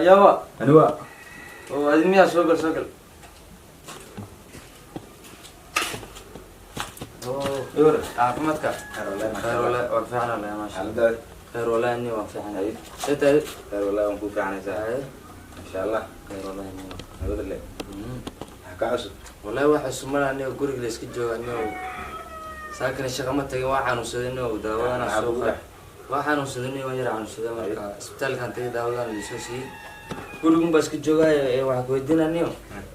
يابا أنواع وهذه مياه سوقل يورا عافمتك خير والله ما خير شاء الله ولا وفعنا ولا ما شاء الله حمد خير ولا إني وفعنا أي إنت خير والله ونكون في عنا أي إن شاء الله خير ولا إني الحمد لله حكا عصب والله واحد سمعنا إني وقولك ليش كجوا إني ساكن الشغمة تجي واحد وسدني وداوانا السوق واحد وسدني وير عن سدني مركا سبتال كان تجي داوانا للسوسي قولكم بس كجوا واحد كويدنا نيو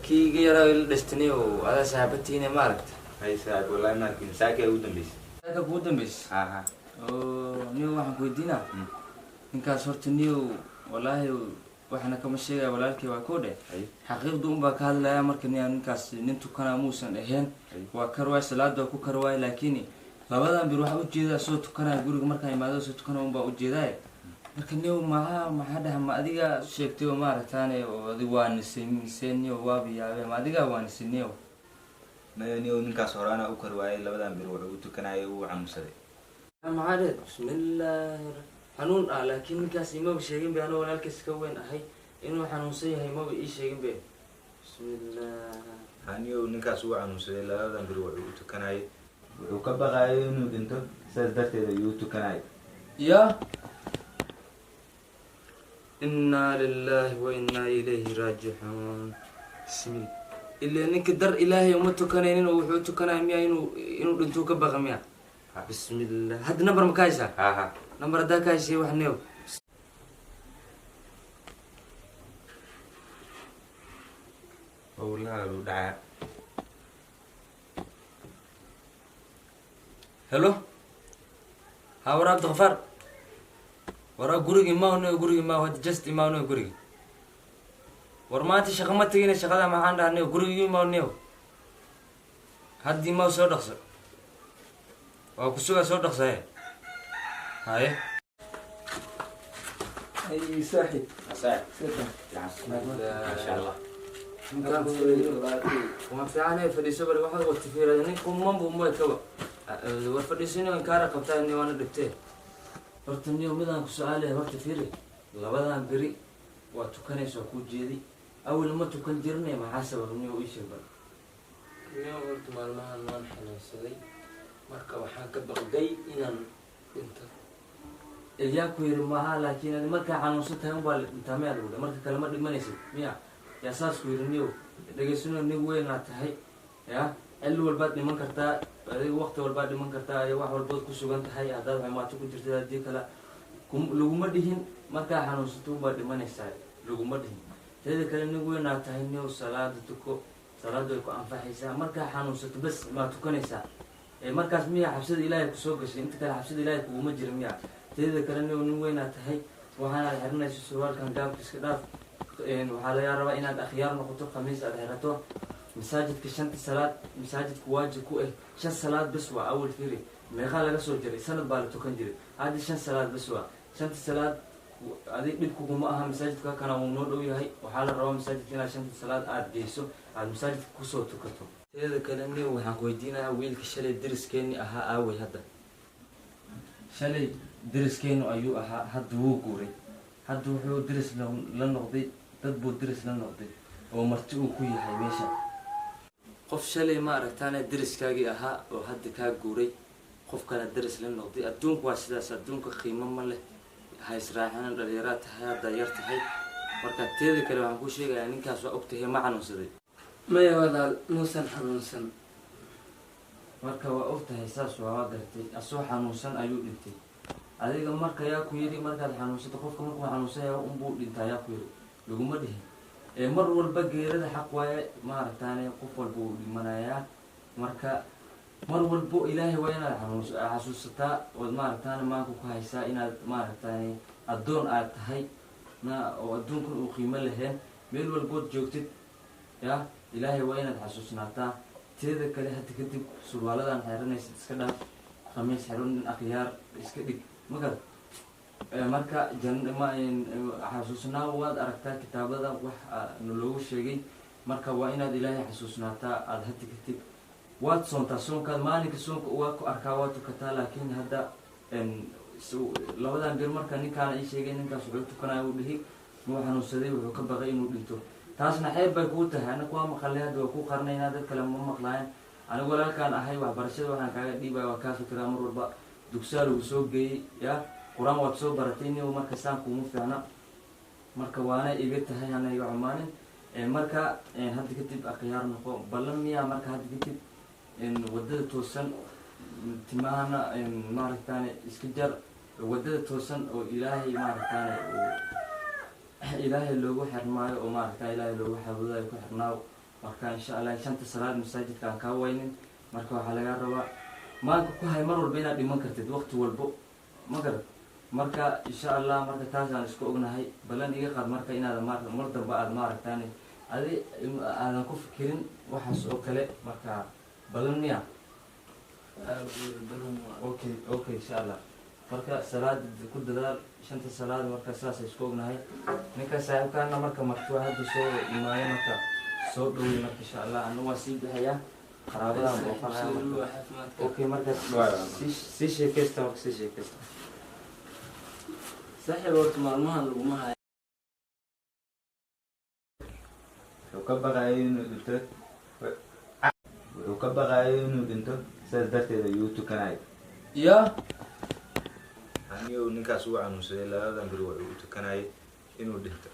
كي جيرا الدستني وهذا سحبتيني ماركت أي ساعة والله ما كنت ساكي أودن بس هذا بودن بس ها نيو واحد كويدنا إنك صرت نيو والله وإحنا كم شيء ولا لك وكوده حقيقة دوم بكال لا مركني أنكاس ننتو كنا موسى هين وكروي سلاد وكو كروي لكني لبدا بيروح وجيدا صوت كنا يقول مركني ما صوت كنا وما وجيدا مركني ما حدا ما أديك شيكتي وما رتاني وديوان سيني ووابي يا ما أديك وان سينيو ما نيو نكا صورانا أو كرواي لبدا بيروح وتكنا يو عم سري ما عاد بسم الله حنون لكن كاس ما بشيء بأنا ولا الكاس كوين هاي إنه حنون سيء هاي ما بيجي شيء به بسم الله هنيو نكا سو عم سري لبدا بيروح وتكنا يو وكبر إنه دنتو سأزدت يو تكنا يا إنا لله وإنا إليه راجعون بسم الله إلا إنك در إلهي ومتكنين وحوتكنا ميا إنه دنتو كبر ميا بسم الله هاد نمبر مكايسة ها نمبر ده كايسة وحنيو والله لو دعاء هلو ها ورا عبد الغفار ورا قرقي ما هو جست ما هو قرقي ورماتي شغمت تجينا شغلة ما عندها نيو قرقي ما هو نيو هدي ما هو صار دخسر وكسوة صار دخسر هاي أي ساحل ساعة ما شاء الله وما في عنا فديسو بر واحد وتفير يعني كم من بوم كوا وفديسيني وان كارا قبطاني وانا دبته فرتني ومدان سؤاله وقت فيري لبدان بري وتكنيسو ku jeedi awal ma tukan jirnay ma xasab inuu ii sheego اليوم قلت مالmahan waan xanuunsaday marka waxaan ka baqday inaan dhinto ilaa ku yiri ma laakiin marka xanuunsatay un baa intaamay lagu marka kale ma dhimanaysid miya يا ساس كويرنيو دقيسنا نيوين ناتهاي يا اللي والبعد من كرتا هذا وقت والبعد من كرتا يا واحد والبعد كوسوغان تهاي هذا ما تكون جرت هذه كلا لو ما دهين ما كان حنوستو بعد ما نسال لو ما دهين هذا كلا نيوين ناتهاي نيو صلاة تكو صلاة يكو أنفحيسا ما كان حنوست بس ما تكونيسا مركز مية حبسد إلهي كسوقش أنت كلا حبسد إلهي ومجرم مية هذا كلا نيوين ناتهاي وهنا الحرنا السؤال كان جاب كسكداف waxaa laga rabaa inaad akhyaar noqoto khamiis aad xirato masaajidka shanta salaad masaajidka waajib ku ah shan salaad bas waa awal fiiri meeqa laga soo jiray sanad baa la tukan jiray hadda shan salaad bas waa shanta salaad adig dhib kuguma aha masaajidka kana uu noo dhow yahay waxaa la rabaa masaajidka inaad shanta salaad aad geyso aad masaajidka kusoo tukato teeda kale nin waxaan ku weydiinayaa wiilka shalay deriskeeni ahaa aaway hadda shalay deriskeenu ayuu ahaa hadda wuu guuray hadda wuxuu deris la noqday dad buu deris la noqday oo marti uu ku yahay meesha qof shalay ma aragtaana deriskaagii ahaa oo hadda kaa guuray qof kale deris la noqday adduunku waa sidaas adduunka qiimo ma leh ha israaxina dhalinyaraad tahay hadda yar tahay marka teeda kale waxaan kuu sheegayaa ninkaas waa ogtahay ma xanuunsaday maya walaal muusan xanuunsan marka waa ogtahay saas waa gartay asoo xanuunsan ayuu dhintay adiga marka yaa ku yiri markaad xanuunsato qofka markuu xanuunsanaya unbuu dhintaa yaa ku yiri laguma dhihin mar walba geerada xaq waaye ma aragtaane qof walba uu dhimanayaa marka mar walbo ilaahay waa inaad xasuusataa ood ma aragtaane maanka ku haysaa inaad ma aragtaane addoon aad tahay oo adduunkan uu qiimo lahayn meel walbood joogtid ya ilaahay waa inaad xasuusnaataa teeda kale hadda kadib surwaaladan xeeranaysid iska dhaaf khamiis xeron akhyaar iska dhig magar marka xasuusnaa waad aragtaa kitaabada wax loogu sheegay marka waa inaad ilaahay xasuusnaataa aada hadda kadib waad soontaa soonkaad maalinka soonka waa ku arkaa waa tukataa laakiin hadda labadan bir marka ninkaana ii sheegay ninkaas wuxuu tukanaya uu dhihi wuu xanuunsaday wuxuu ka baqay inuu dhinto taasna xeeb bay kuu tahay anaku waa maqalnay hadda waa ku qarnaynaa dad kale ma maqlaayeen anigu walaalkaan ahay waxbarashada waxaan kaaga dhiibaya waa kaa fikiraa mar walba dugsiyaa lagu soo geeyey ya qur-aan waad soo baratay nin marka saan kuuma fiicna marka waana iga tahay hana iga cumaanin marka hadda kadib akhyaar noqo ballan miyaa marka hadda kadib wadada toosan timahana maaragtaane iska jar wadada toosan oo ilaahay maaragtaane ilaahay loogu xirmaayo oo maaragta ilaahay loogu xabudayo ku xirnaaw marka insha allah shanta salaad masaajidka aan kaa waynin marka waxaa laga rabaa maanka ku hay mar walba inaad dhiman kartid waqti walbo ma garad marka insha allah marka taasaan isku ognahay ballan iga qaad marka inaad mar damba aad maaragtaane adi aadan ku fikirin waxaas oo kale marka ballan miya okay insha allah marka salaad ku dadaal shanta salaad marka saas isku ognahay ninka saaxiibkaana marka martuu hadda soo imaayo marka soo dhowey marka insha allah anu waa sii bixaya qaraabadaan booqanaya marka okay marka sii sheekaysta marka sii sheekaysta saaxiib horta maalmahan laguma hayo wuxuu ka baqayo inuu dhinto wuxuu ka baqayo inuu dhinto saas darteed ayuu tukanayo ya aniga ninkaas uu xanuunsaday labadan beri wuxuu u tukanayay inuu dhinto